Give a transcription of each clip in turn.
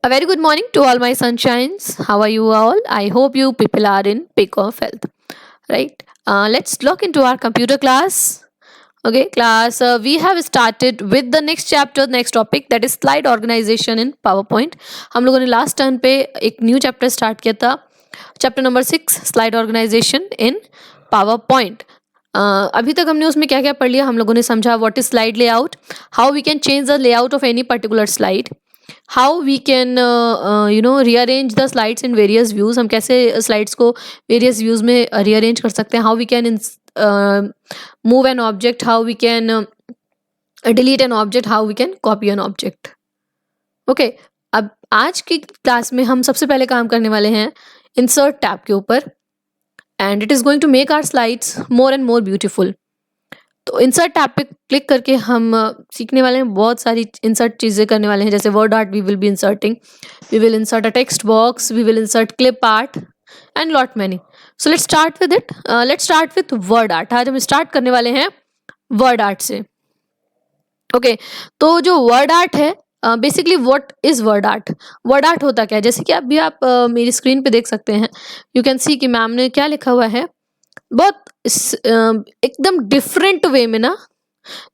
A very good morning to all my sunshines. How are you all? I hope you people are in peak of health, right? Let's log into our computer class. Okay, class. We have started with the next chapter, next topic, that is slide organization in PowerPoint. हम लोगों ने last turn पे एक new chapter start किया था, chapter number 6, slide organisation इन power point. अभी तक हमने उसमें क्या क्या पढ़ लिया. हम लोगों ने समझा what is slide layout, how we can change the layout of any particular slide, how we can rearrange the slides in various views. हम कैसे स्लाइड्स को वेरियस व्यूज में रीअरेंज कर सकते हैं, how we can move an object, how we can delete an object, how we can copy an object. Okay, अब आज की क्लास में हम सबसे पहले काम करने वाले हैं इंसर्ट टैब के ऊपर, and it is going to make our slides more and more beautiful. तो इंसर्ट टैब पे क्लिक करके हम सीखने वाले हैं, बहुत सारी इंसर्ट चीज़ें करने वाले हैं. जैसे word art we will be inserting, we will insert a text box, we will insert clip art and lot many. So let's start with it. Let's start with word art. आज हम start करने वाले हैं word art से. Okay, तो जो word art है, basically what is word art. Word art होता क्या है, जैसे कि अभी आप मेरी स्क्रीन पे देख सकते हैं. यू कैन सी कि मैम ने क्या लिखा हुआ है. बहुत एकदम डिफरेंट वे में ना.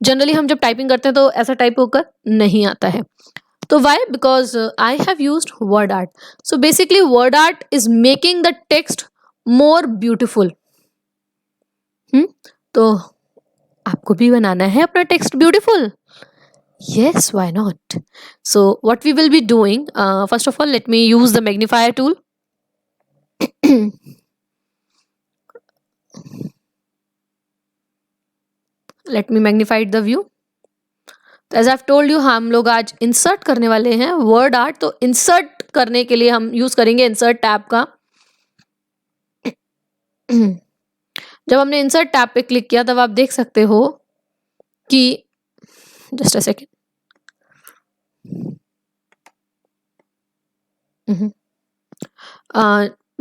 जनरली हम जब टाइपिंग करते हैं तो ऐसा टाइप होकर नहीं आता है. तो why? Because I have used word art. So basically word art is making the text more beautiful. तो आपको भी बनाना है अपना text beautiful. Yes, why not? So what we will be doing, first of all, let me use the magnifier tool. Let me magnify the view. As I've told you, हम लोग आज insert करने वाले हैं वर्ड आर्ट. तो insert करने के लिए हम यूज करेंगे इंसर्ट टैब का. जब हमने इंसर्ट टैब पे क्लिक किया तब आप देख सकते हो कि just a second.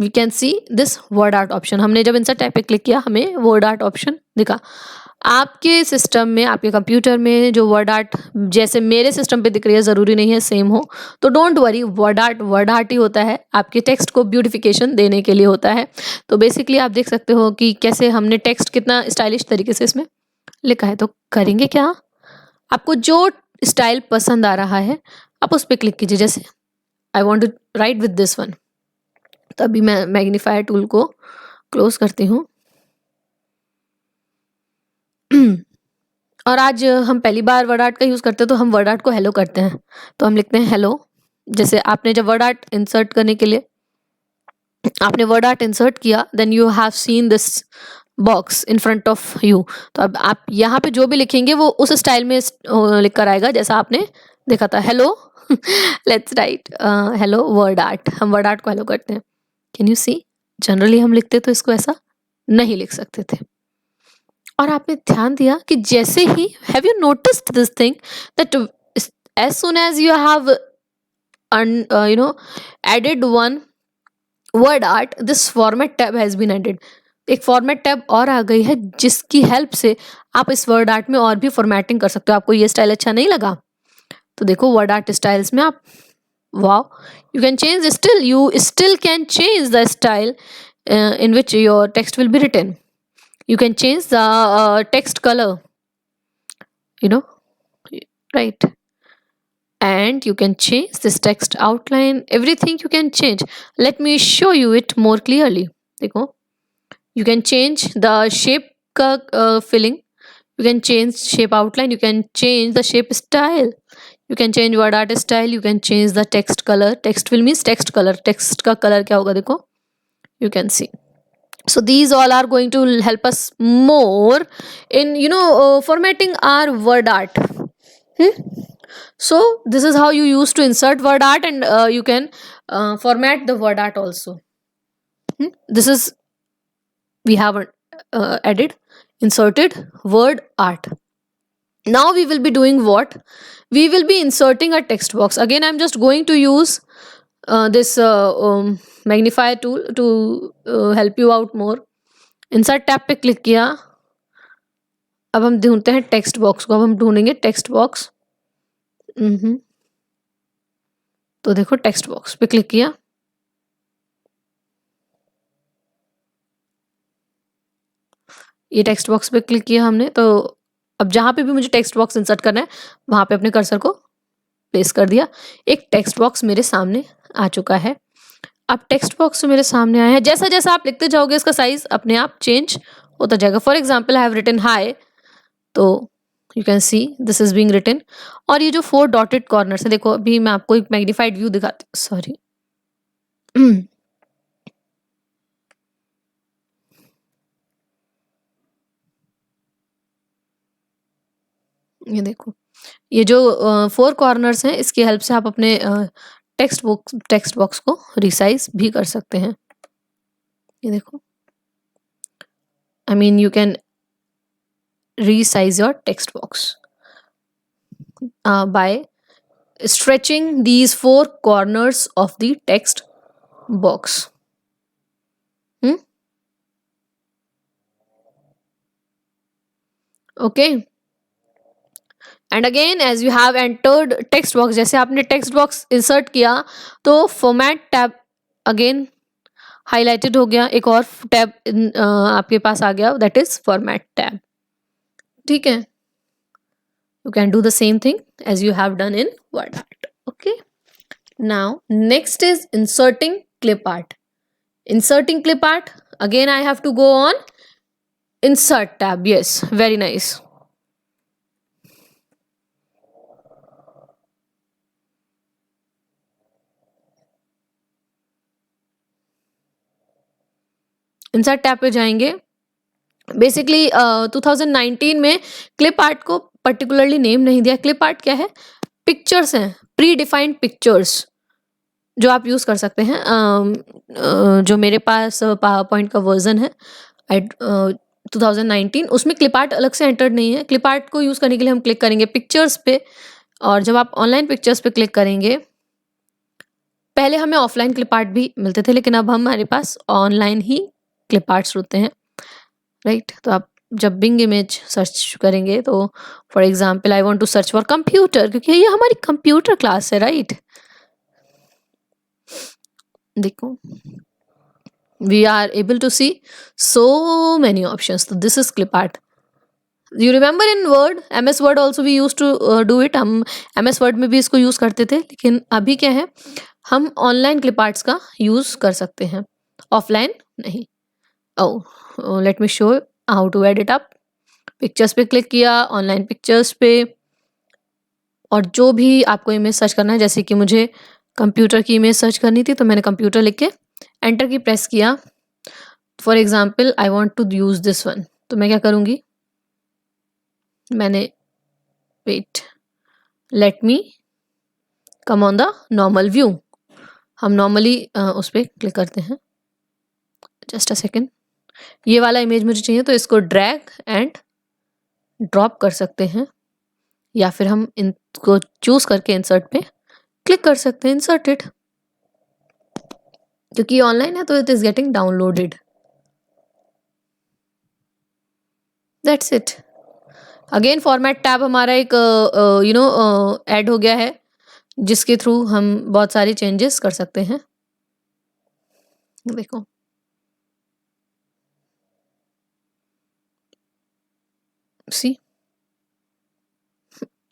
We can see this word art option. हमने जब इंसर्ट टैब पे क्लिक किया हमें वर्ड आर्ट ऑप्शन दिखा. आपके सिस्टम में, आपके कंप्यूटर में जो वर्ड आर्ट जैसे मेरे सिस्टम पे दिख रही है, ज़रूरी नहीं है सेम हो. तो डोंट वरी, वर्ड आर्ट ही होता है, आपके टेक्स्ट को ब्यूटिफिकेशन देने के लिए होता है. तो बेसिकली आप देख सकते हो कि कैसे हमने टेक्स्ट कितना स्टाइलिश तरीके से इसमें लिखा है. तो करेंगे क्या, आपको जो स्टाइल पसंद आ रहा है आप उस पर क्लिक कीजिए. जैसे I want to write with this one. तो अभी मैं मैग्नीफायर टूल को क्लोज करती हूँ. और आज हम पहली बार वर्ड आर्ट का यूज़ करते हैं, तो हम वर्ड आर्ट को हेलो करते हैं. तो हम लिखते हैं हेलो. जैसे आपने जब वर्ड आर्ट इंसर्ट करने के लिए आपने वर्ड आर्ट इंसर्ट किया, then you have seen this box in front of you. तो अब आप यहाँ पे जो भी लिखेंगे वो उस स्टाइल में लिख कर आएगा जैसा आपने देखा था. Hello. Let's write hello word art. हम वर्ड आर्ट को हेलो करते हैं. कैन यू सी, जनरली हम लिखते तो इसको ऐसा नहीं लिख सकते थे. और आपने ध्यान दिया कि जैसे ही, have you noticed this thing that as soon as you have added one word art, this format tab has been added. एक फॉर्मेट टैब और आ गई है जिसकी हेल्प से आप इस वर्ड आर्ट में और भी फॉर्मेटिंग कर सकते हो. आपको ये स्टाइल अच्छा नहीं लगा तो देखो वर्ड आर्ट स्टाइल्स में आप, wow, you can change, you still can change the style in which your text will be written. You can change the text color, you know, right? And you can change this text outline, everything you can change. Let me show you it more clearly. देखो, you can change the shape का filling, you can change shape outline, you can change the shape style, you can change word art style, you can change the text color. Text fill means text color. text का color क्या होगा देखो, you can see. So these all are going to help us more in formatting our word art. So this is how you use to insert word art, and you can format the word art also. This is, we have added, inserted word art. Now we will be doing what? We will be inserting a text box. Again, I'm just going to use this magnifier tool to help you out more. Insert tab पे click किया. अब हम ढूंढते हैं text box को. अब हम ढूंढेंगे टेक्स्ट बॉक्स. तो देखो टेक्स्ट बॉक्स पे क्लिक किया, ये टेक्स्ट बॉक्स पे क्लिक किया हमने। तो अब जहाँ पे भी मुझे टेक्स्ट बॉक्स इंसर्ट करना है वहाँ पे अपने कर्सर को प्लेस कर दिया। एक टेक्स्ट बॉक्स मेरे सामने आ चुका है। अब टेक्स्ट बॉक्स मेरे सामने आया है, जैसा जैसा आप लिखते जाओगे इसका साइज अपने आप चेंज होता जाएगा। For example I have written hi, so you can see this is being written. और ये जो 4 डॉटेड कॉर्नर्स है, देखो अभी मैं आपको एक मैग्नीफाइड व्यू दिखाती हूँ, सॉरी ये देखो, ये जो 4 कॉर्नर्स हैं इसकी हेल्प से आप अपने टेक्स्ट बॉक्स को रिसाइज भी कर सकते हैं। ये देखो, I mean you can resize your text box by stretching these 4 corners of the text box. Okay, and again as you have entered text box, जैसे आपने text box insert किया तो format tab again highlighted हो गया, एक और tab आपके पास आ गया, that is format tab. ठीक है, you can do the same thing as you have done in word art. Okay, now next is inserting clip art. Inserting clip art, again I have to go on insert tab. Yes, very nice. Insert tab पे जाएंगे। Basically 2019 में clip art को particularly name नहीं दिया। Clip art क्या है? Pictures हैं, pre defined pictures जो आप यूज़ कर सकते हैं। जो मेरे पास पावर पॉइंट का वर्जन है 2019, उसमें क्लिप आर्ट अलग से एंटर्ड नहीं है। क्लिप आर्ट को यूज़ करने के लिए हम क्लिक करेंगे पिक्चर्स पे, और जब आप ऑनलाइन पिक्चर्स पे क्लिक करेंगे, पहले हमें ऑफलाइन क्लिप आर्ट भी मिलते थे लेकिन अब हमारे पास ऑनलाइन ही क्लिप आर्ट्स होते हैं, राइट। तो आप जब बिंग इमेज सर्च करेंगे तो for example I want to search for computer, क्योंकि ये हमारी कंप्यूटर क्लास है, राइट। देखो we are able to see so many options. तो this is clip art. You remember in word, MS word also we use to do it. हम MS word में भी इसको यूज करते थे, लेकिन अभी क्या है, हम ऑनलाइन क्लिप आर्ट्स का यूज कर सकते हैं, ऑफलाइन नहीं। Oh let me show how to edit up. Pictures पे क्लिक किया, ऑनलाइन पिक्चर्स पे, और जो भी आपको इमेज सर्च करना है, जैसे कि मुझे कंप्यूटर की इमेज सर्च करनी थी तो मैंने कंप्यूटर लिख के एंटर की प्रेस किया। For example I want to use this one, तो मैं क्या करूँगी, मैंने wait let me come on the normal view. हम नॉर्मली उस पर क्लिक करते हैं। जस्ट अ सेकेंड, ये वाला इमेज मुझे चाहिए तो इसको ड्रैग एंड ड्रॉप कर सकते हैं, या फिर हम इनको चूज करके इंसर्ट पे क्लिक कर सकते हैं, इंसर्टेड। क्योंकि ये ऑनलाइन है तो it is getting downloaded, that's it. Again format tab हमारा एक ऐड हो गया है, जिसके थ्रू हम बहुत सारे चेंजेस कर सकते हैं। देखो सी,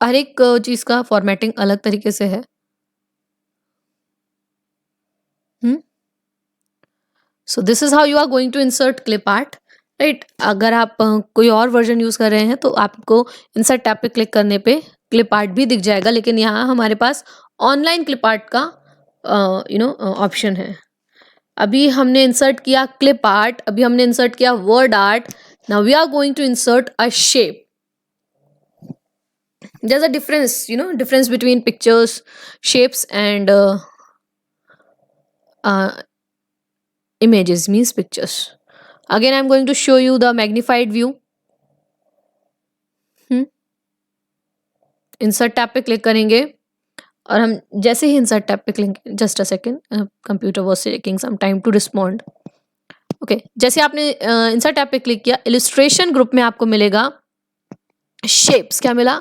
हर एक चीज का फॉर्मेटिंग अलग तरीके से है। So this is how you are going to insert clip art, right. अगर आप कोई और वर्जन यूज कर रहे हैं तो आपको इंसर्ट टैब पे क्लिक करने पे क्लिप आर्ट भी दिख जाएगा, लेकिन यहाँ हमारे पास ऑनलाइन क्लिप आर्ट का ऑप्शन है। अभी हमने इंसर्ट किया क्लिप आर्ट, अभी हमने इंसर्ट किया word art. Now we are going to insert a shape. There's a difference, difference between pictures, shapes and images, means pictures. Again I'm going to show you the magnified view. Insert tab पे click करेंगे, और हम जैसे ही insert tab पे click, just a second, computer was taking some time to respond. Okay, जैसे आपने insert tab पे क्लिक किया, इलस्ट्रेशन ग्रुप में आपको मिलेगा शेप्स। क्या मिला?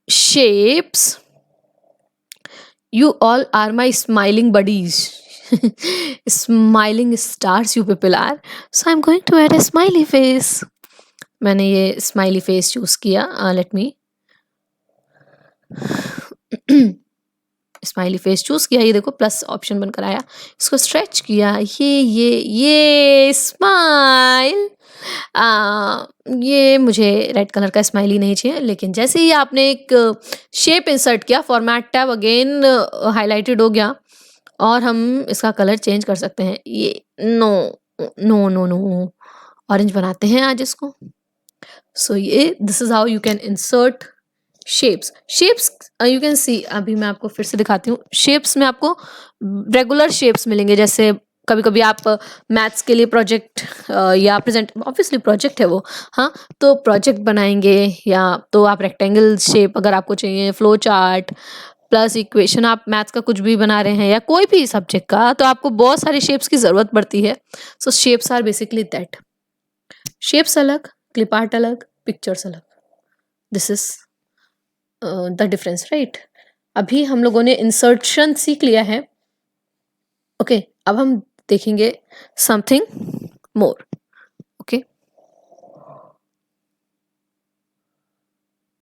Shapes. You all are my smiling buddies. Smiling stars you people are. So I'm going to add a smiley face. मैंने ये स्माइली फेस चूज किया. Let me smiley face choose किया. ये देखो प्लस ऑप्शन बनकर आया. इसको स्ट्रेच किया. ये स्माइल. ये मुझे रेड कलर का स्माइली नहीं चाहिए. लेकिन जैसे ही आपने एक शेप इंसर्ट किया, फॉर्मेट टैब अगेन हाईलाइटेड हो गया और हम इसका कलर चेंज कर सकते हैं. ये no no no no orange बनाते हैं आज इसको. सो ये this is how you can insert shapes. You can see. अभी मैं आपको फिर से दिखाती हूँ. शेप्स में आपको रेगुलर शेप्स मिलेंगे. जैसे कभी कभी आप मैथ्स के लिए प्रोजेक्ट या प्रेजेंट, ऑब्वियसली प्रोजेक्ट है वो, हाँ, तो प्रोजेक्ट बनाएंगे, या तो आप रेक्टेंगल शेप अगर आपको चाहिए, फ्लो चार्ट प्लस इक्वेशन, आप मैथ्स का कुछ भी बना रहे हैं या कोई भी सब्जेक्ट का, तो आपको बहुत सारे शेप्स की ज़रूरत पड़ती है. So shapes are basically that. Shapes अलग, क्लिप आर्ट अलग, पिक्चर्स अलग. This is the difference, right. अभी हम लोगों ने इंसर्शन सीख लिया है. ओके, अब हम देखेंगे समथिंग मोर.